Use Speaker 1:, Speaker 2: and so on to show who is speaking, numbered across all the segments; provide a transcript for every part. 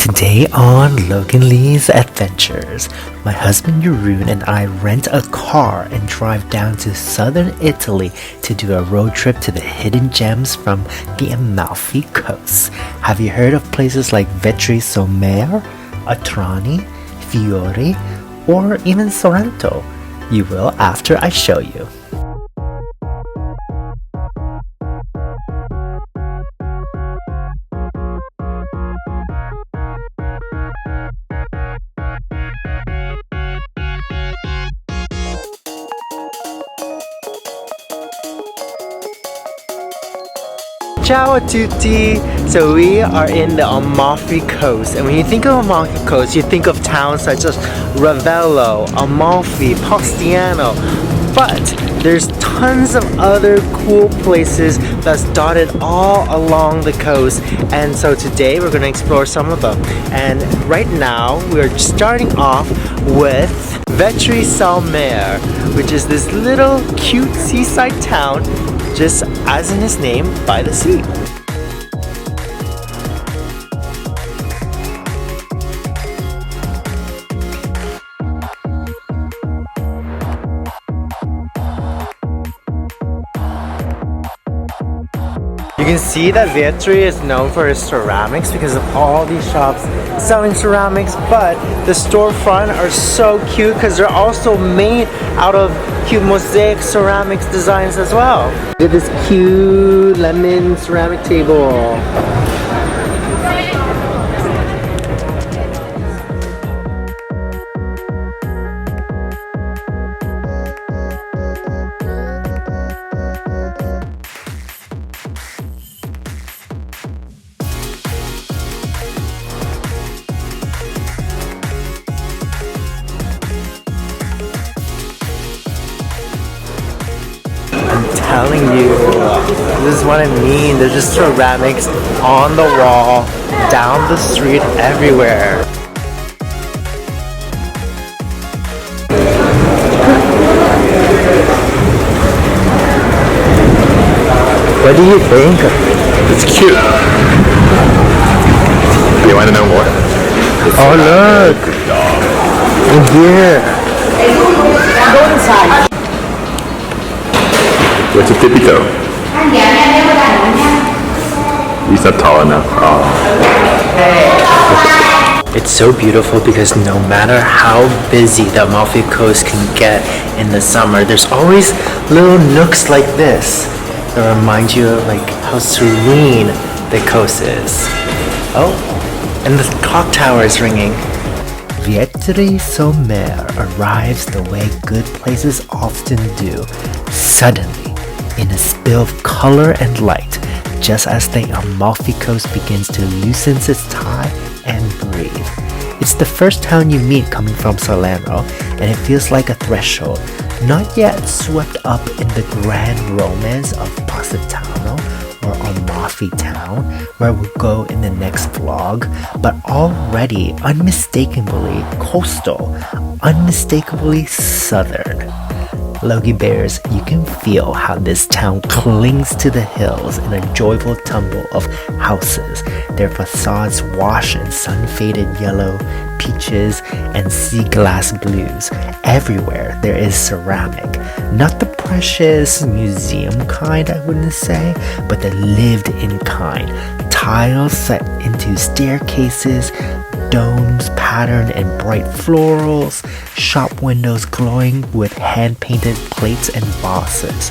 Speaker 1: Today on Logan Lee's Adventures, my husband Jeroen and I rent a car and drive down to southern Italy to do a road trip to the hidden gems from the Amalfi Coast. Have you heard of places like Vietri, Mare, Atrani, Furore, or even Sorrento? You will after I show you. Ciao a tutti! So we are in the Amalfi Coast, and when you think of Amalfi Coast, you think of towns such as Ravello, Amalfi, Postiano, but there's tons of other cool places that's dotted all along the coast, and so today we're going to explore some of them. And right now we're starting off with Vietri Mare, which is this little cute seaside town, just as in its name, by the sea. You can see that Vietri is known for its ceramics because of all these shops selling ceramics, but the storefront are so cute because they're also made out of cute mosaic ceramics designs as well. Look at this cute lemon ceramic table. Telling you, this is what I mean. There's just ceramics on the wall, down the street, everywhere. What do you think?
Speaker 2: It's cute. Do you want to know more?
Speaker 1: Oh look! In here!
Speaker 3: Go inside.
Speaker 2: What's a tippy toe? He's not tall enough. Oh.
Speaker 1: It's so beautiful because no matter how busy the Amalfi Coast can get in the summer, there's always little nooks like this that remind you of like how serene the coast is. Oh, and the clock tower is ringing. Vietri Mare arrives the way good places often do, suddenly, in a spill of color and light, just as the Amalfi Coast begins to loosen its tie and breathe. It's the first town you meet coming from Salerno, and it feels like a threshold, not yet swept up in the grand romance of Positano or Amalfi Town, where we'll go in the next vlog, but already unmistakably coastal, unmistakably southern. Logie Bears, you can feel how this town clings to the hills in a joyful tumble of houses, their facades washed in sun-faded yellow, peaches, and sea glass blues. Everywhere there is ceramic, not the precious museum kind, I wouldn't say, but the lived-in kind. Tiles set into staircases, domes patterned in bright florals, shop windows glowing with hand-painted plates and vases.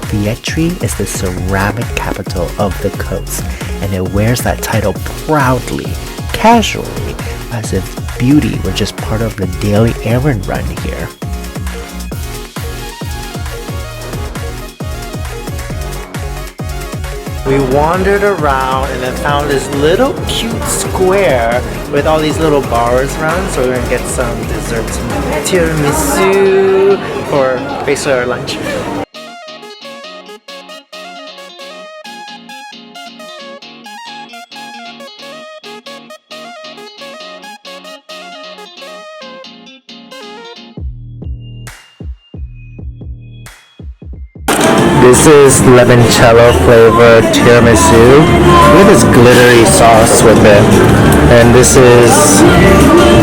Speaker 1: Vietri is the ceramic capital of the coast, and it wears that title proudly, casually, as if beauty were just part of the daily errand run here. We wandered around and then found this little cute square with all these little bars around, so we're gonna get some desserts, tiramisu for basically our lunch. This is limoncello flavored tiramisu. Look at this glittery sauce with it. And this is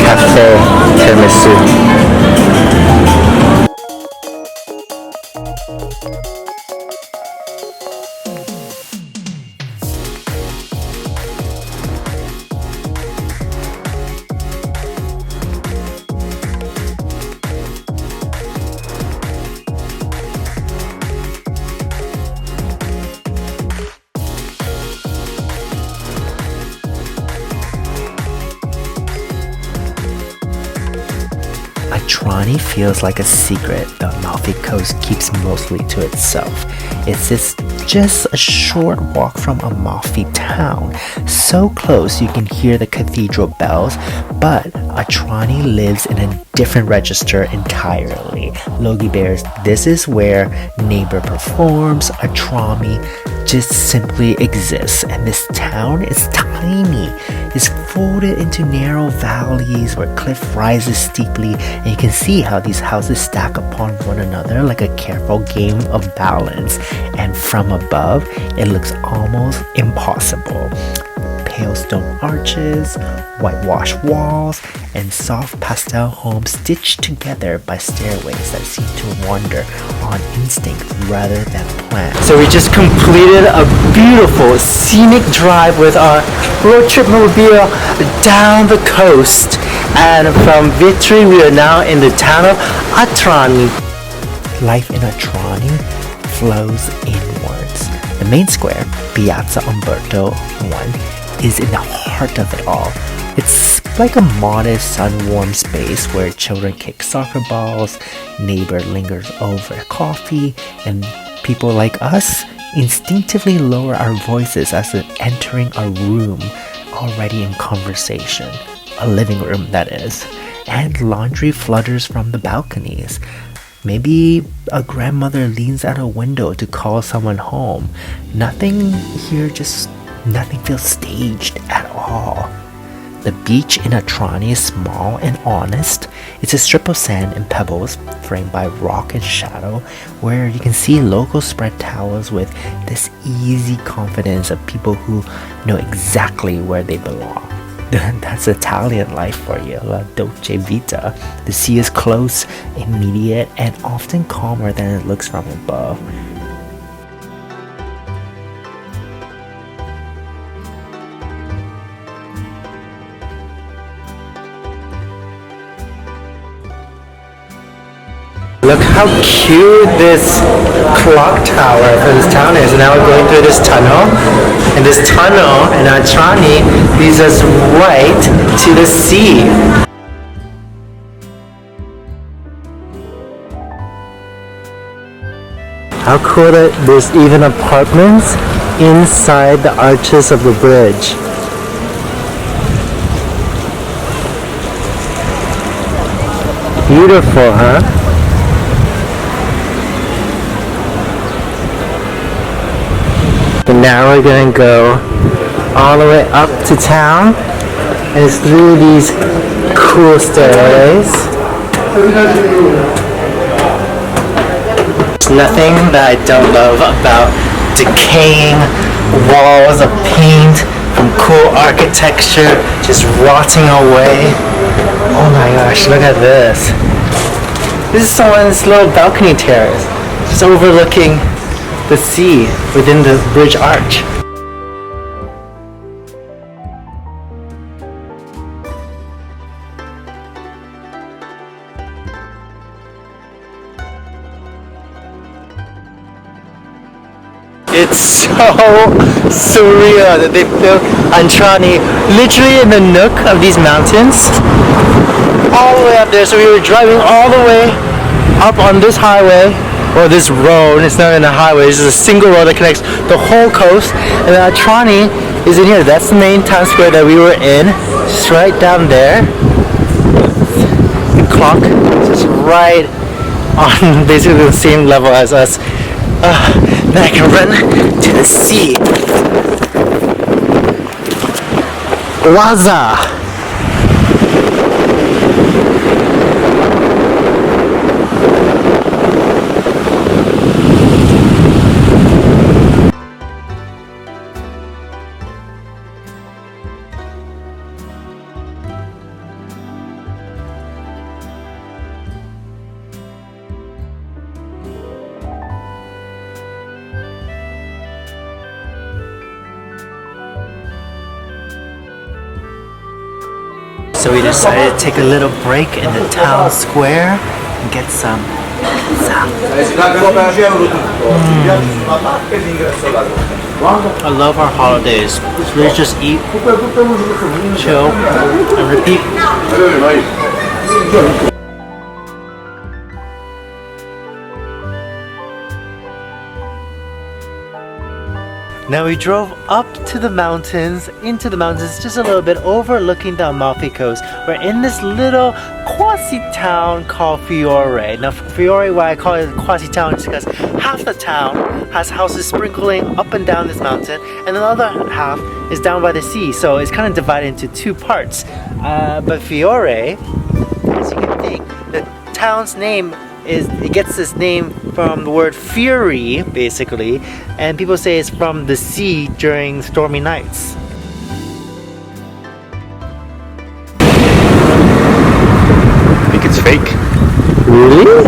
Speaker 1: cafe tiramisu. Atrani feels like a secret the Amalfi Coast keeps mostly to itself. It's just a short walk from Amalfi town, so close you can hear the cathedral bells, but Atrani lives in a different register entirely. Logie Bears, this is where neighbor performs, Atrani just simply exists, and this town is tiny. It's folded into narrow valleys where cliff rises steeply, and you can see how these houses stack upon one another like a careful game of balance, and from above it looks almost impossible. Pale stone arches, whitewashed walls, and soft pastel homes stitched together by stairways that seem to wander on instinct rather than plan. So we just completed a beautiful scenic drive with our road trip mobile down the coast, and from Vietri we are now in the town of Atrani. Life in Atrani flows inwards. The main square, Piazza Umberto I, is in the heart of it all. It's like a modest, sun-warmed space where children kick soccer balls, neighbor lingers over coffee, and people like us instinctively lower our voices as in entering a room already in conversation. A living room, that is. And laundry flutters from the balconies. Maybe a grandmother leans out a window to call someone home. Nothing feels staged at all. The beach in Atrani is small and honest. It's a strip of sand and pebbles framed by rock and shadow, where you can see locals spread towels with this easy confidence of people who know exactly where they belong. That's Italian life for you, la dolce vita. The sea is close, immediate, and often calmer than it looks from above. Look how cute this clock tower for this town is. And now we're going through this tunnel. And this tunnel in Atrani leads us right to the sea. How cool that there's even apartments inside the arches of the bridge. Beautiful, huh? And now we're gonna go all the way up to town, and it's through these cool stairways. There's nothing that I don't love about decaying walls of paint from cool architecture just rotting away. Oh my gosh, look at this. This is someone's little balcony terrace, just overlooking the sea within the bridge arch. It's so surreal that they built Atrani literally in the nook of these mountains, all the way up there. So we were driving all the way up on this highway, or this road. It's not in a highway, it's just a single road that connects the whole coast, and Atrani is in here. That's the main town square that we were in, just right down there. The clock is just right on basically the same level as us. Then I can run to the sea. Waza! So we decided to take a little break in the town square and get some pizza. I love our holidays. So we just eat, chill, and repeat. Now we drove up to the mountains, into the mountains, just a little bit, overlooking the Amalfi Coast. We're in this little quasi-town called Furore. Now Furore, why I call it a quasi-town is because half the town has houses sprinkling up and down this mountain, and the other half is down by the sea. So it's kind of divided into two parts. But Furore, as you can think, the town's name it gets its name from the word fury, basically, and people say it's from the sea during stormy nights.
Speaker 2: I think it's fake.
Speaker 1: Really?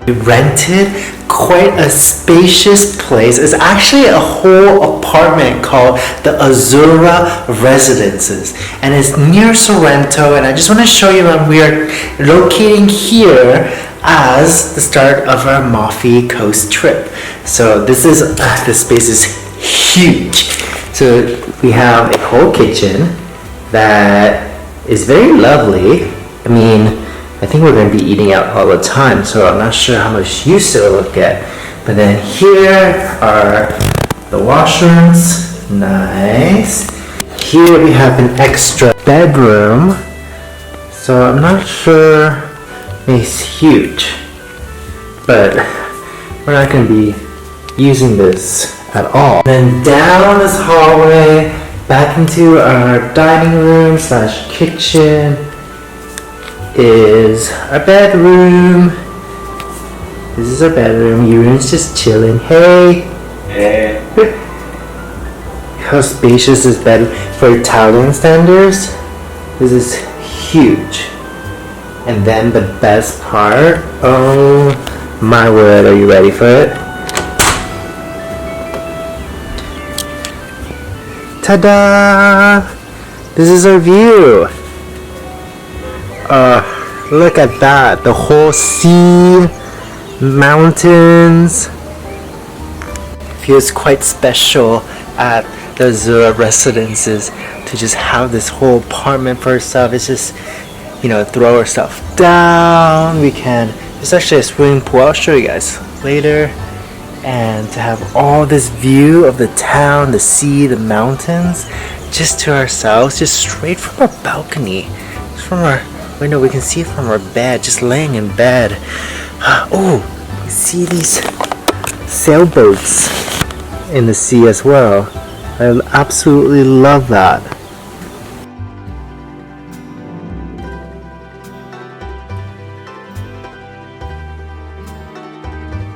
Speaker 1: We rented quite a spacious place. It's actually a whole apartment called the Azzurra Residences, and it's near Sorrento. And I just want to show you that we are locating here as the start of our Amalfi Coast trip. So this space is huge. So we have a whole kitchen that is very lovely. I mean, I think we're going to be eating out all the time, so I'm not sure how much use it'll get. But then here are the washrooms. Nice. Here we have an extra bedroom. So I'm not sure it's huge, but we're not going to be using this at all. Then down this hallway, back into our dining room slash kitchen is our bedroom. This is our bedroom. Euron's just chilling. Hey! Hey! How spacious is bed for Italian standards? This is huge. And then the best part, oh my word, are you ready for it? Ta-da! This is our view. Look at that, the whole sea, mountains. Feels quite special at the Azzurra Residences to just have this whole apartment for ourselves. It's just, throw our stuff down. There's actually a swimming pool, I'll show you guys later. And to have all this view of the town, the sea, the mountains, just to ourselves, just straight from our balcony. Just from our window, we can see it from our bed, just laying in bed. Oh, you see these sailboats in the sea as well. I absolutely love that.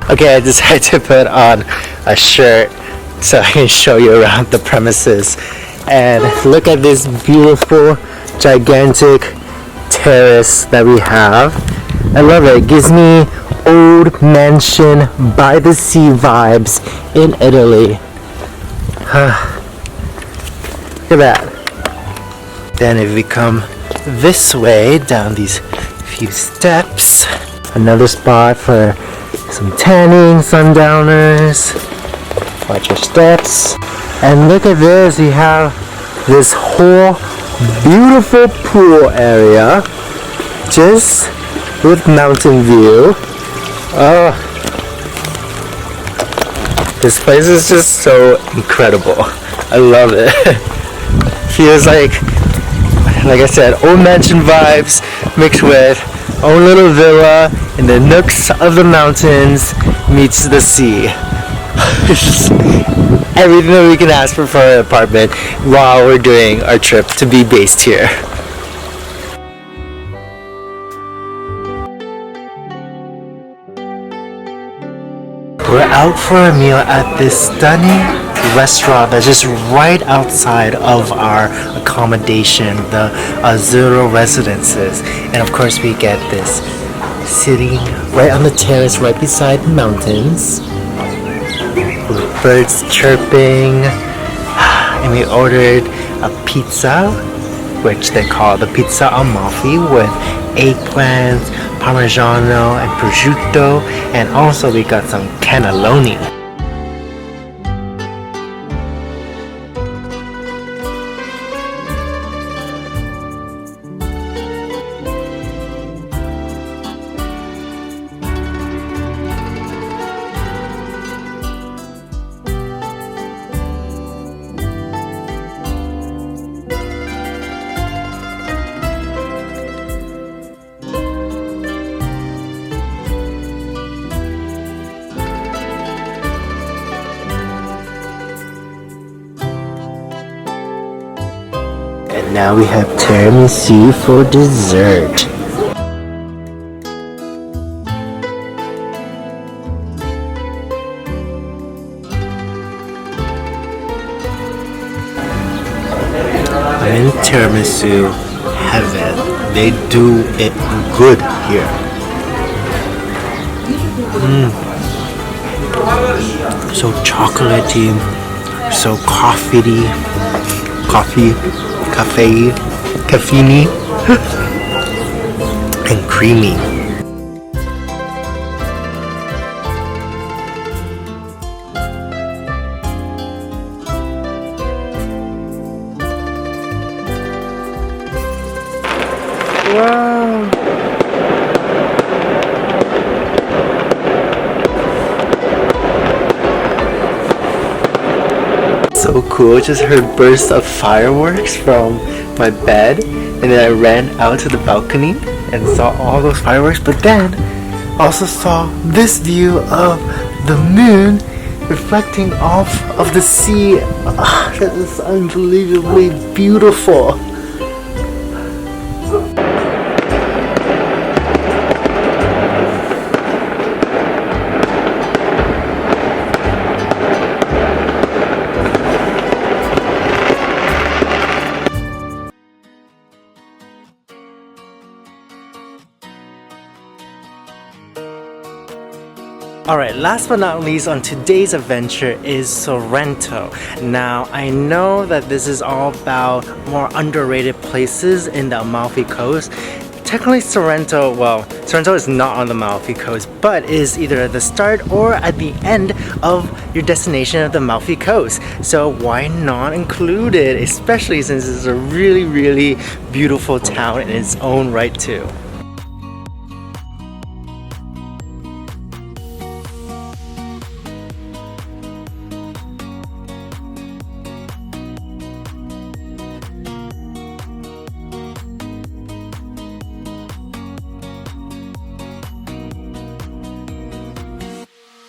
Speaker 1: Okay, I decided to put on a shirt so I can show you around the premises. And look at this beautiful, gigantic terrace that we have. I love it. It gives me old mansion by the sea vibes in Italy. Look at that. Then if we come this way, down these few steps, another spot for some tanning, sundowners. Watch your steps. And look at this, we have this whole beautiful pool area just with mountain view. Oh, this place is just so incredible. I love it. Feels like I said, old mansion vibes mixed with own little villa in the nooks of the mountains meets the sea. It's just everything that we can ask for an apartment while we're doing our trip to be based here. We're out for a meal at this stunning restaurant that's just right outside of our accommodation, the Azzurra Residences. And of course we get this sitting right on the terrace right beside the mountains with birds chirping. And we ordered a pizza, which they call the pizza Amalfi, with eggplants, parmigiano, and prosciutto, and also we got some cannelloni. And now we have tiramisu for dessert. I'm in tiramisu heaven. They do it good here. So chocolatey, so caffeine, and creamy. Wow. So cool. Just heard bursts of fireworks from my bed, and then I ran out to the balcony and saw all those fireworks, but then also saw this view of the moon reflecting off of the sea. That is unbelievably beautiful. Alright, last but not least on today's adventure is Sorrento. Now, I know that this is all about more underrated places in the Amalfi Coast. Technically Sorrento is not on the Amalfi Coast, but is either at the start or at the end of your destination of the Amalfi Coast. So why not include it, especially since it's a really, really beautiful town in its own right too.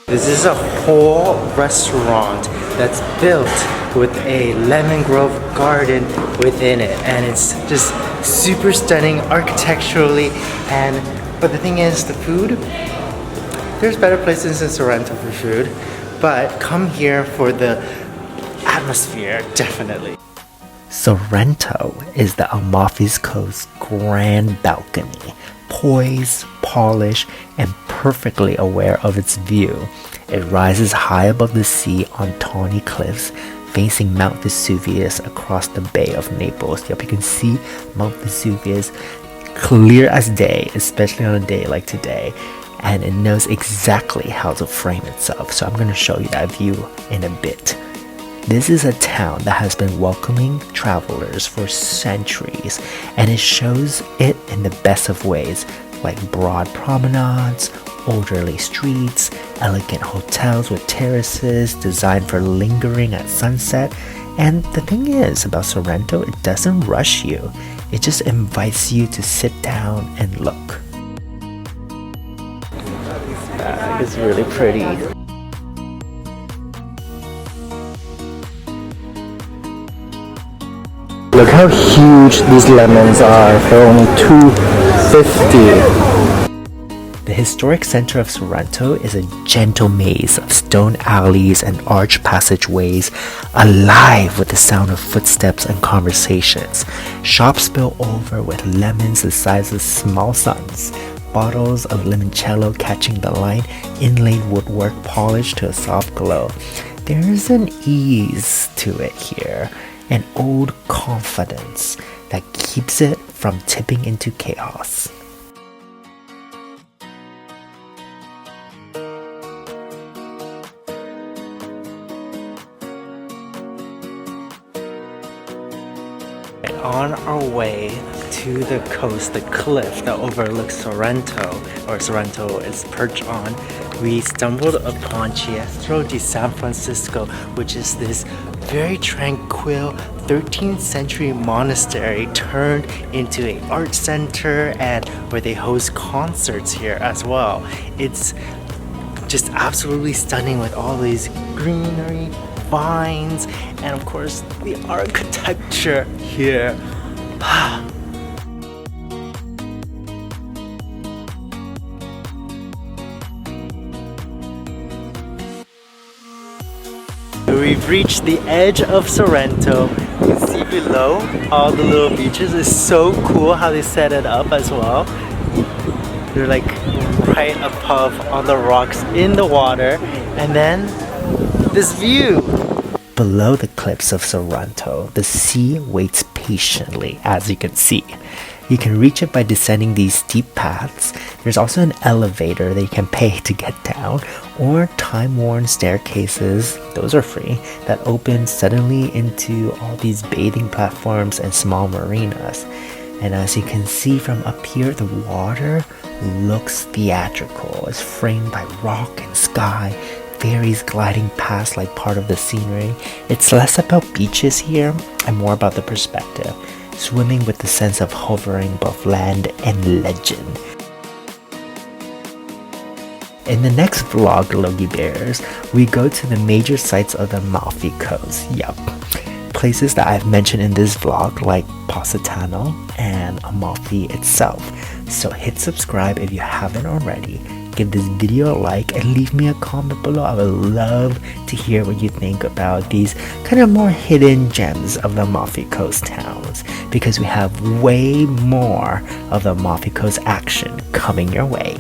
Speaker 1: This is a whole restaurant that's built with a lemon grove garden within it, and it's just super stunning architecturally. But the thing is, the food, there's better places in Sorrento for food, but come here for the atmosphere, definitely. Sorrento is the Amalfi Coast grand balcony, poised, polished, and perfectly aware of its view. It rises high above the sea on tawny cliffs, facing Mount Vesuvius across the Bay of Naples. Yep, you can see Mount Vesuvius clear as day, especially on a day like today, and it knows exactly how to frame itself. So I'm going to show you that view in a bit. This is a town that has been welcoming travelers for centuries, and it shows it in the best of ways, like broad promenades, orderly streets, elegant hotels with terraces designed for lingering at sunset. And the thing is about Sorrento, it doesn't rush you. It just invites you to sit down and look. It's really pretty. Look how huge these lemons are for only $2.50. The historic center of Sorrento is a gentle maze of stone alleys and arched passageways, alive with the sound of footsteps and conversations. Shops spill over with lemons the size of small suns, bottles of limoncello catching the light, inlaid woodwork polished to a soft glow. There's an ease to it here, an old confidence that keeps it from tipping into chaos. On our way to the coast, the cliff that overlooks Sorrento, or Sorrento is perched on, we stumbled upon Chiestro di San Francisco, which is this very tranquil 13th century monastery turned into an art center and where they host concerts here as well. It's just absolutely stunning with all these greenery, vines, and of course the architecture here. We've reached the edge of Sorrento. You can see below all the little beaches. It's so cool how they set it up as well. They're like right above on the rocks in the water, and then this view. Below the cliffs of Sorrento, the sea waits patiently, as you can see. You can reach it by descending these steep paths. There's also an elevator that you can pay to get down, or time-worn staircases, those are free, that open suddenly into all these bathing platforms and small marinas. And as you can see from up here, the water looks theatrical. It's framed by rock and sky, ferries gliding past like part of the scenery. It's less about beaches here and more about the perspective, swimming with the sense of hovering above land and legend. In the next vlog, Logie Bears, we go to the major sites of the Amalfi Coast. Yup. Places that I've mentioned in this vlog like Positano and Amalfi itself. So hit subscribe if you haven't already. Give this video a like and leave me a comment below. I would love to hear what you think about these kind of more hidden gems of the Amalfi Coast towns, because we have way more of the Amalfi Coast action coming your way.